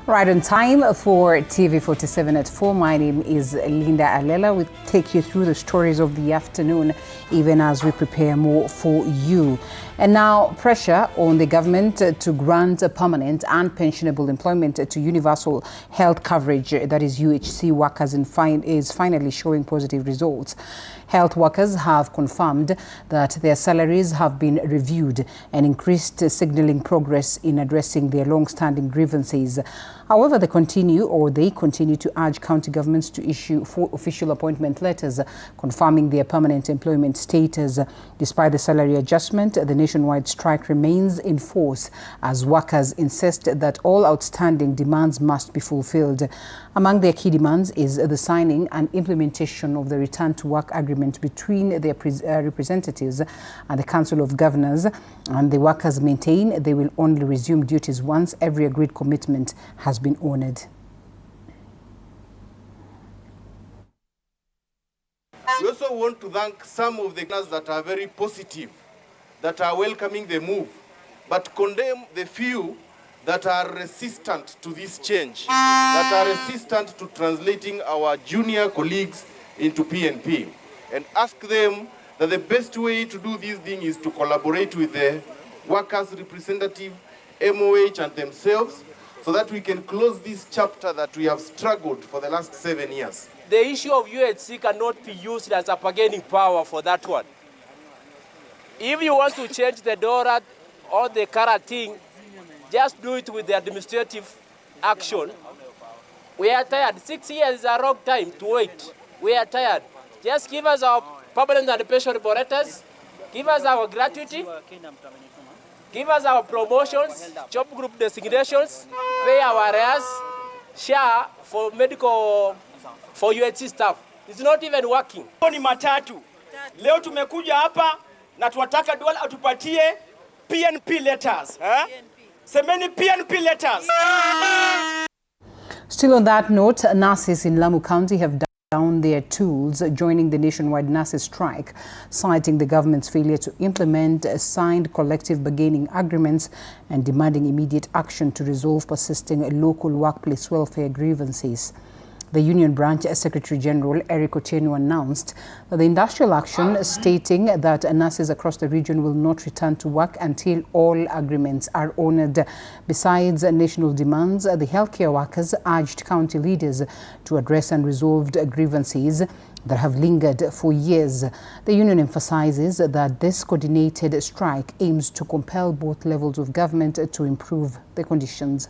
Right on time for TV47 at 4. My name is Linda Alela. We'll take you through the stories of the afternoon, even as we prepare more for you. And now, pressure on the government to grant a permanent and pensionable employment to universal health coverage, that is UHC workers, is finally showing positive results. Health workers have confirmed that their salaries have been reviewed and increased, signaling progress in addressing their long-standing grievances. However, they continue to urge county governments to issue 4 official appointment letters confirming their permanent employment status. Despite the salary adjustment, the nationwide strike remains in force as workers insist that all outstanding demands must be fulfilled. Among their key demands is the signing and implementation of the return to work agreement between their representatives and the Council of Governors, and the workers maintain they will only resume duties once every agreed commitment has been honored. We also want to thank some of the class that are very positive, that are welcoming the move, but condemn the few that are resistant to this change, that are resistant to translating our junior colleagues into PNP, and ask them that the best way to do this thing is to collaborate with the workers' representative, MOH, and themselves, so that we can close this chapter that we have struggled for the last 7 years. The issue of UHC cannot be used as a bargaining power for that one. If you want to change the DORA or the CARA thing, just do it with the administrative action. We are tired. 6 years is a long time to wait. We are tired. Just give us our permanent and pensionable letters, give us our gratuity, give us our promotions, job group designations, pay our arrears, share for medical, for UHC staff. It's not even working. Ni matatu. Leo tumekuja hapa na tunataka Dual atupatie PNP letters. Semeni PNP letters. Still on that note, nurses in Lamu County have down their tools, joining the nationwide nurses strike, citing the government's failure to implement signed collective bargaining agreements and demanding immediate action to resolve persisting local workplace welfare grievances. The Union Branch Secretary General Eric Otieno announced the industrial action, stating that nurses across the region will not return to work until all agreements are honored. Besides national demands, the healthcare workers urged county leaders to address unresolved grievances that have lingered for years. The union emphasizes that this coordinated strike aims to compel both levels of government to improve the conditions.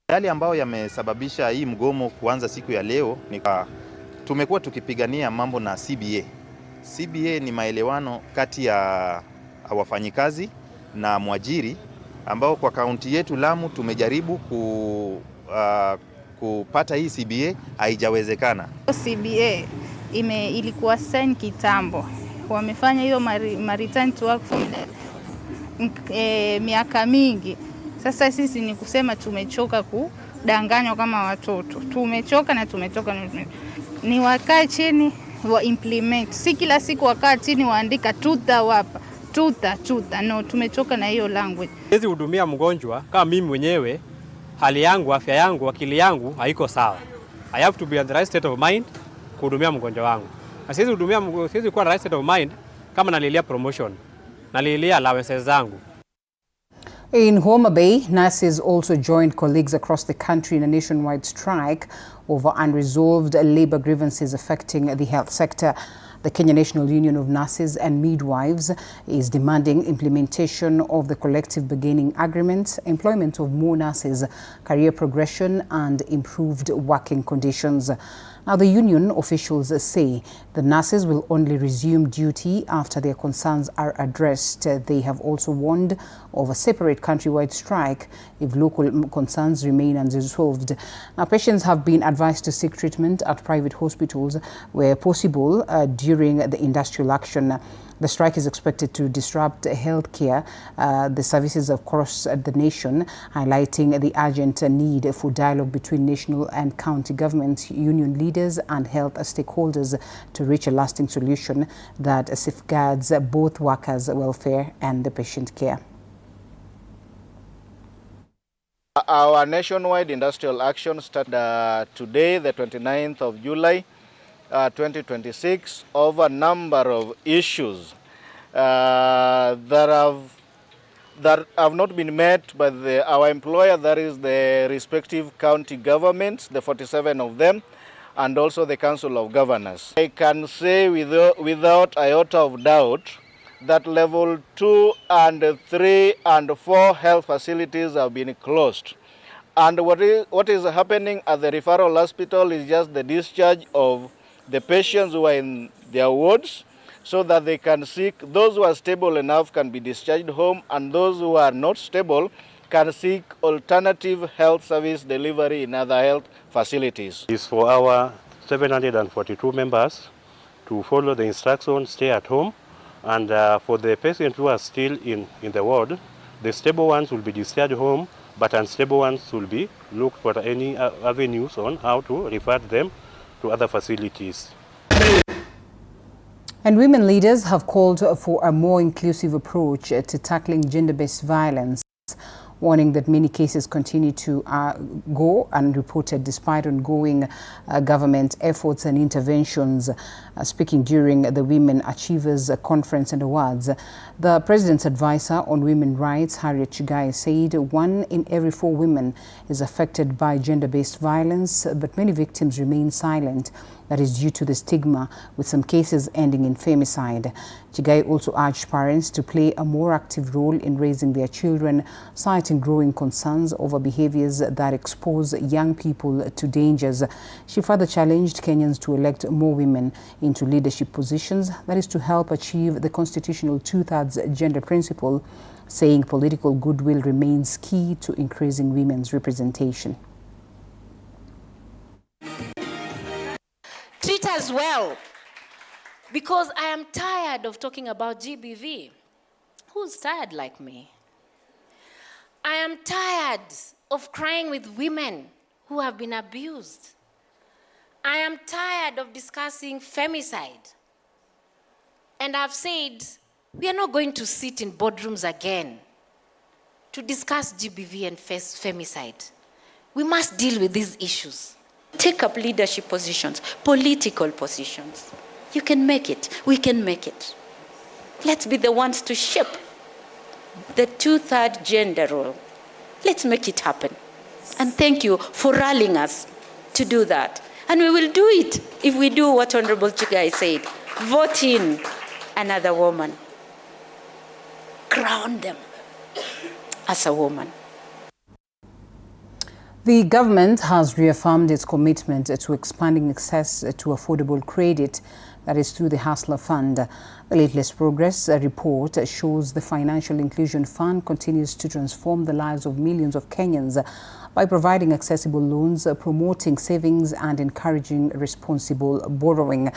Yale ambayo yamesababisha hii mgomo kuanza siku ya leo ni tumekuwa tukipigania mambo na CBA. CBA ni maelewano kati ya wafanyikazi na mwajiri ambao kwa kaunti yetu Lamu tumejaribu kupata hii CBA, haijawezekana. CBA ilikuwa sign kitambo. Wamefanya hiyo return to work for miaka mingi. Sasa sisi ni kusema tumechoka kudanganywa kama watoto. Tumechoka na tumetoka. Ni wakae chini wa implement. Si kila siku wakaa chini waandika tutawapa. Tuta. No, tumechoka na hiyo language. Siwezi hudumia mgonjwa kama mimi mwenyewe hali yangu, afya yangu, akili yangu haiko sawa. I have to be in the right state of mind kuhudumia mgonjwa wangu. Na siwezi kuwa na right state of mind kama nalilia promotion, nalilia allowances zangu. In Homa Bay, nurses also joined colleagues across the country in a nationwide strike over unresolved labor grievances affecting the health sector. The Kenya National Union of Nurses and Midwives is demanding implementation of the collective bargaining agreement, employment of more nurses, career progression, and improved working conditions. Now, the union officials say the nurses will only resume duty after their concerns are addressed. They have also warned of a separate countrywide strike if local concerns remain unresolved. Now, patients have been advised to seek treatment at private hospitals where possible during the industrial action. The strike is expected to disrupt healthcare, the services across the nation, highlighting the urgent need for dialogue between national and county governments, union leaders, and health stakeholders to reach a lasting solution that safeguards both workers' welfare and the patient care. Our nationwide industrial action started today, the 29th of July, 2026, over a number of issues that have not been met by our employer, that is the respective county governments, the 47 of them, and also the Council of Governors. I can say without iota of doubt that level 2 and 3 and 4 health facilities have been closed. And what is happening at the referral hospital is just the discharge of the patients who are in their wards, so that they can seek, those who are stable enough can be discharged home, and those who are not stable can seek alternative health service delivery in other health facilities. It's for our 742 members to follow the instructions, stay at home, and for the patients who are still in the ward, the stable ones will be discharged home, but unstable ones will be looked for any avenues on how to refer them to other facilities. And women leaders have called for a more inclusive approach to tackling gender-based violence, warning that many cases continue to go unreported despite ongoing government efforts and interventions. Speaking during the Women Achievers Conference and Awards, the President's advisor on women rights, Harriet Chigai, said 1 in every 4 women is affected by gender-based violence, but many victims remain silent. That is due to the stigma, with some cases ending in femicide. Chigai also urged parents to play a more active role in raising their children, citing growing concerns over behaviors that expose young people to dangers. She further challenged Kenyans to elect more women into leadership positions, that is to help achieve the constitutional 2/3 gender principle, saying political goodwill remains key to increasing women's representation. Treat us well, because I am tired of talking about GBV. Who's tired like me? I am tired of crying with women who have been abused. I am tired of discussing femicide. And I've said, we are not going to sit in boardrooms again to discuss GBV and femicide. We must deal with these issues. Take up leadership positions, political positions. You can make it. We can make it. Let's be the ones to shape the 2/3 gender role. Let's make it happen. And thank you for rallying us to do that. And we will do it if we do what Honorable Chigai said. Vote in another woman. Crown them as a woman. The government has reaffirmed its commitment to expanding access to affordable credit, that is through the Hustler Fund. The latest progress report shows the Financial Inclusion Fund continues to transform the lives of millions of Kenyans by providing accessible loans, promoting savings and encouraging responsible borrowing.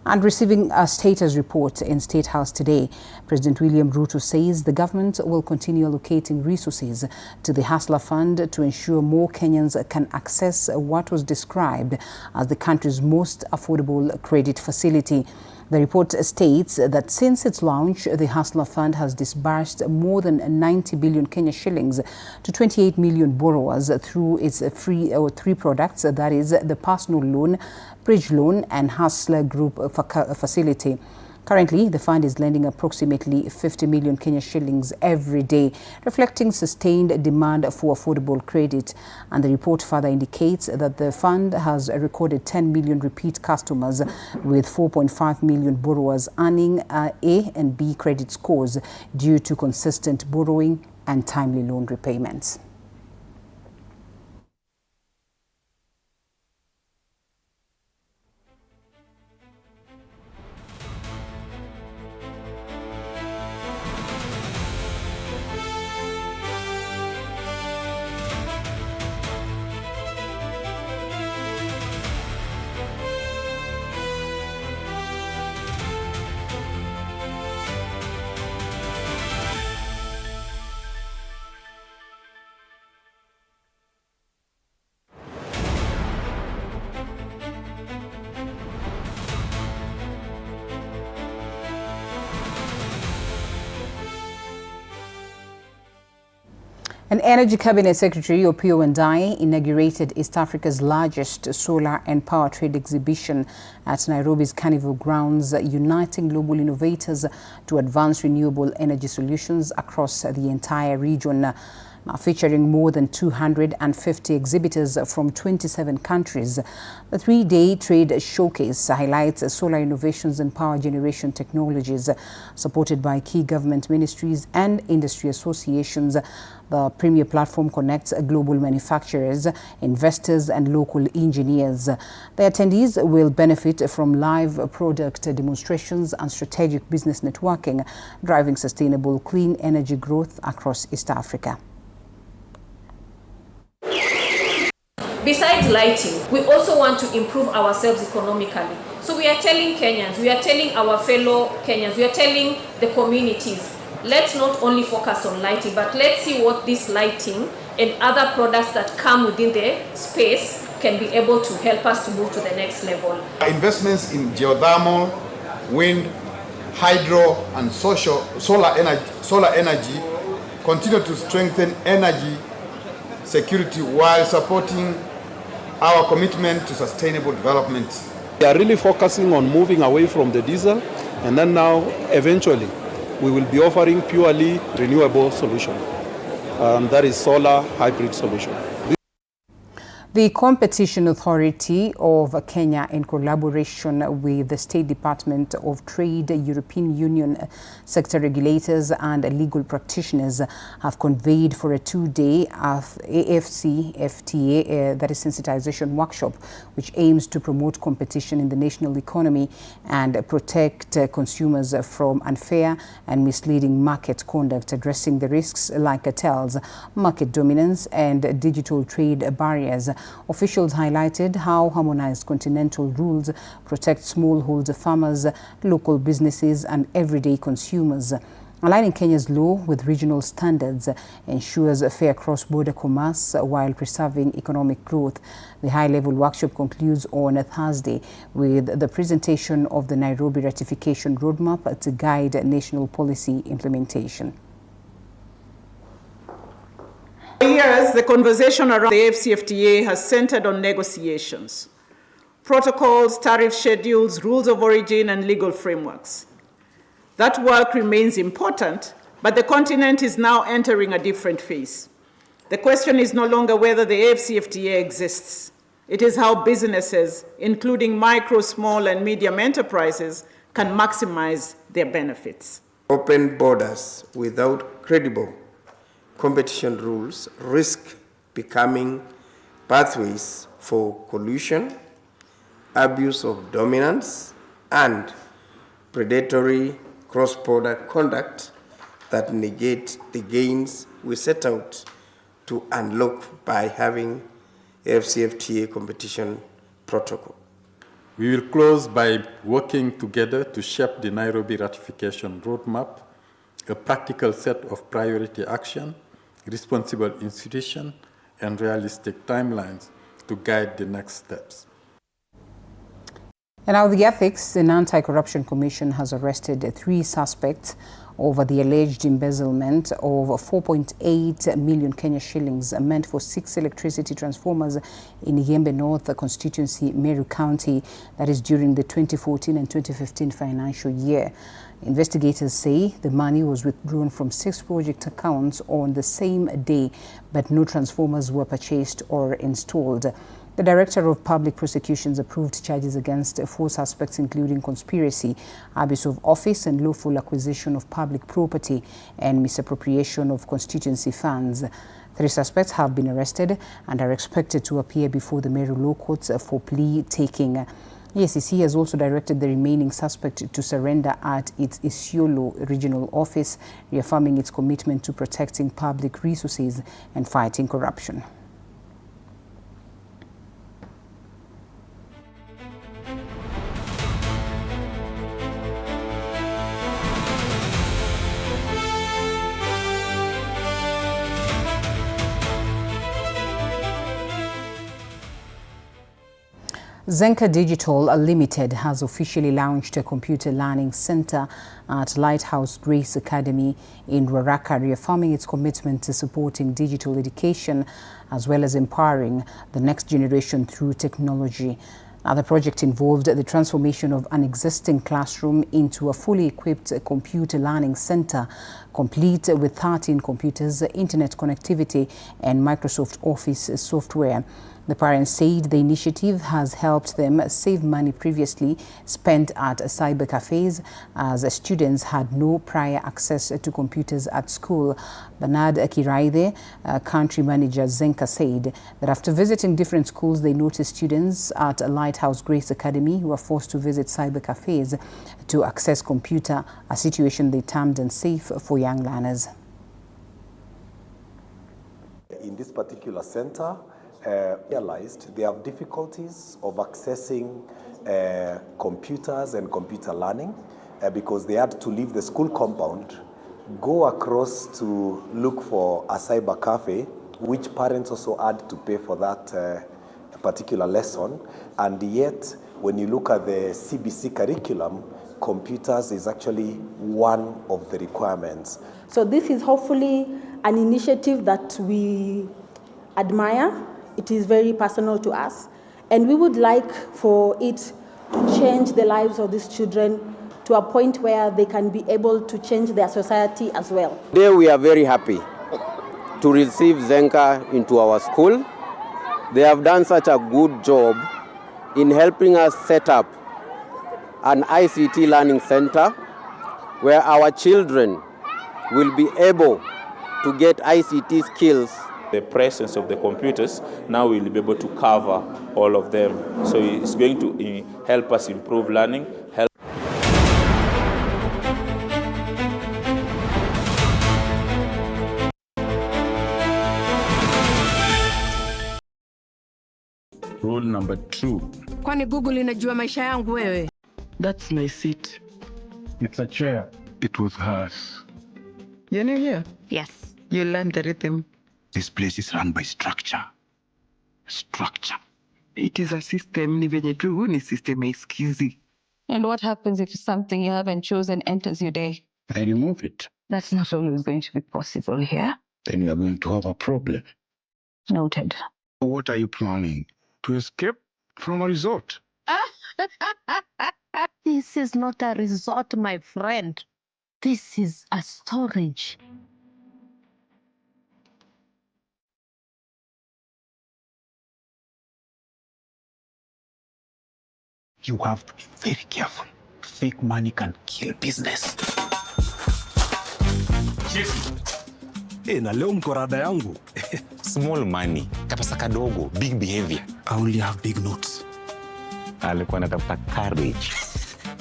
And receiving a status report in State House today, President William Ruto says the government will continue allocating resources to the Hustler Fund to ensure more Kenyans can access what was described as the country's most affordable credit facility. The report states that since its launch, the Hustler Fund has disbursed more than 90 billion Kenya shillings to 28 million borrowers through its three products, that is the personal loan, bridge loan and Hustler Group facility. Currently, the fund is lending approximately 50 million Kenya shillings every day, reflecting sustained demand for affordable credit. And the report further indicates that the fund has recorded 10 million repeat customers, with 4.5 million borrowers earning A and B credit scores due to consistent borrowing and timely loan repayments. An Energy Cabinet Secretary, Opiyo Wandayi, inaugurated East Africa's largest solar and power trade exhibition at Nairobi's Carnival Grounds, uniting global innovators to advance renewable energy solutions across the entire region. Now, featuring more than 250 exhibitors from 27 countries. The three-day trade showcase highlights solar innovations and power generation technologies supported by key government ministries and industry associations. The premier platform connects global manufacturers, investors and local engineers. The attendees will benefit from live product demonstrations and strategic business networking, driving sustainable clean energy growth across East Africa. Besides lighting, we also want to improve ourselves economically. So we are telling Kenyans, we are telling our fellow Kenyans, we are telling the communities, let's not only focus on lighting, but let's see what this lighting and other products that come within the space can be able to help us to move to the next level. Investments in geothermal, wind, hydro, and solar energy continue to strengthen energy security while supporting our commitment to sustainable development. We are really focusing on moving away from the diesel, and then now eventually we will be offering purely renewable solution. That is solar hybrid solution. The Competition Authority of Kenya, in collaboration with the State Department of Trade, European Union sector regulators and legal practitioners, have convened for a two-day AFC-FTA, that is sensitization workshop, which aims to promote competition in the national economy and protect consumers from unfair and misleading market conduct, addressing the risks like cartels, market dominance and digital trade barriers. Officials highlighted how harmonized continental rules protect smallholder farmers, local businesses and everyday consumers. Aligning Kenya's law with regional standards ensures fair cross-border commerce while preserving economic growth. The high-level workshop concludes on Thursday with the presentation of the Nairobi ratification roadmap to guide national policy implementation. For years, the conversation around the AFCFTA has centered on negotiations, protocols, tariff schedules, rules of origin, and legal frameworks. That work remains important, but the continent is now entering a different phase. The question is no longer whether the AFCFTA exists. It is how businesses, including micro, small, and medium enterprises, can maximize their benefits. Open borders without credible competition rules risk becoming pathways for collusion, abuse of dominance, and predatory cross-border conduct that negate the gains we set out to unlock by having AFCFTA competition protocol. We will close by working together to shape the Nairobi ratification roadmap, a practical set of priority action, responsible institution, and realistic timelines to guide the next steps. And now the Ethics and Anti-Corruption Commission has arrested 3 suspects over the alleged embezzlement of 4.8 million Kenya shillings meant for 6 electricity transformers in Yembe North constituency, Meru County, that is during the 2014 and 2015 financial year. Investigators say the money was withdrawn from 6 project accounts on the same day, but no transformers were purchased or installed. The Director of Public Prosecutions approved charges against 4 suspects, including conspiracy, abuse of office and lawful acquisition of public property and misappropriation of constituency funds. 3 suspects have been arrested and are expected to appear before the Meru Law Courts for plea taking. EACC has also directed the remaining suspect to surrender at its Isiolo regional office, reaffirming its commitment to protecting public resources and fighting corruption. Zenka Digital Limited has officially launched a computer learning center at Lighthouse Grace Academy in Ruaraka, reaffirming its commitment to supporting digital education as well as empowering the next generation through technology. Now, the project involved the transformation of an existing classroom into a fully equipped computer learning center, complete with 13 computers, internet connectivity, and Microsoft Office software. The parents said the initiative has helped them save money previously spent at cyber cafes, as students had no prior access to computers at school. Bernard Kiraide, country manager Zenka, said that after visiting different schools, they noticed students at Lighthouse Grace Academy who were forced to visit cyber cafes to access computer, a situation they termed unsafe for young learners. In this particular center, realized they have difficulties of accessing computers and computer learning because they had to leave the school compound, go across to look for a cyber cafe, which parents also had to pay for that particular lesson. And yet, when you look at the CBC curriculum, computers is actually one of the requirements. So this is hopefully an initiative that we admire. It is very personal to us, and we would like for it to change the lives of these children to a point where they can be able to change their society as well. Today we are very happy to receive Zenka into our school. They have done such a good job in helping us set up an ICT learning center where our children will be able to get ICT skills. The presence of the computers now will be able to cover all of them. So it's going to help us improve learning. Rule number 2. Kwani Google inajua maisha yangu wewe? That's my seat. It's a chair. It was hers. You're new here? Yes. You learned the rhythm. This place is run by structure. Structure. It is a system. Ni venye tu ni system isikizi. And what happens if something you haven't chosen enters your day? I remove it. That's not always going to be possible here. Then we are going to have a problem. Noted. What are you planning? To escape from a resort? This is not a resort, my friend. This is a storage. You have to be very careful. Fake money can kill business. Na leo mkorada yangu. Small money, kapesa kadogo, big behavior. I only have big notes. Alikuwa anatafuta courage.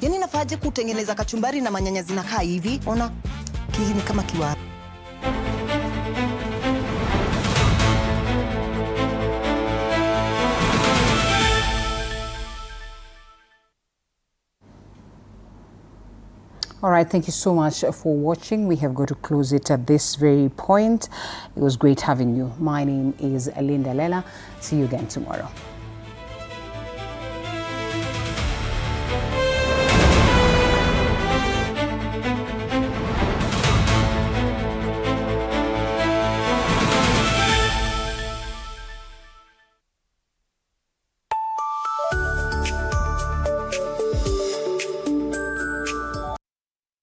Yaani nafaje kutengeneza kachumbari na manyanya zinakaa hivi? Ona, kili ni kama kiwa. All right, thank you so much for watching. We have got to close it at this very point. It was great having you. My name is Alela. See you again tomorrow.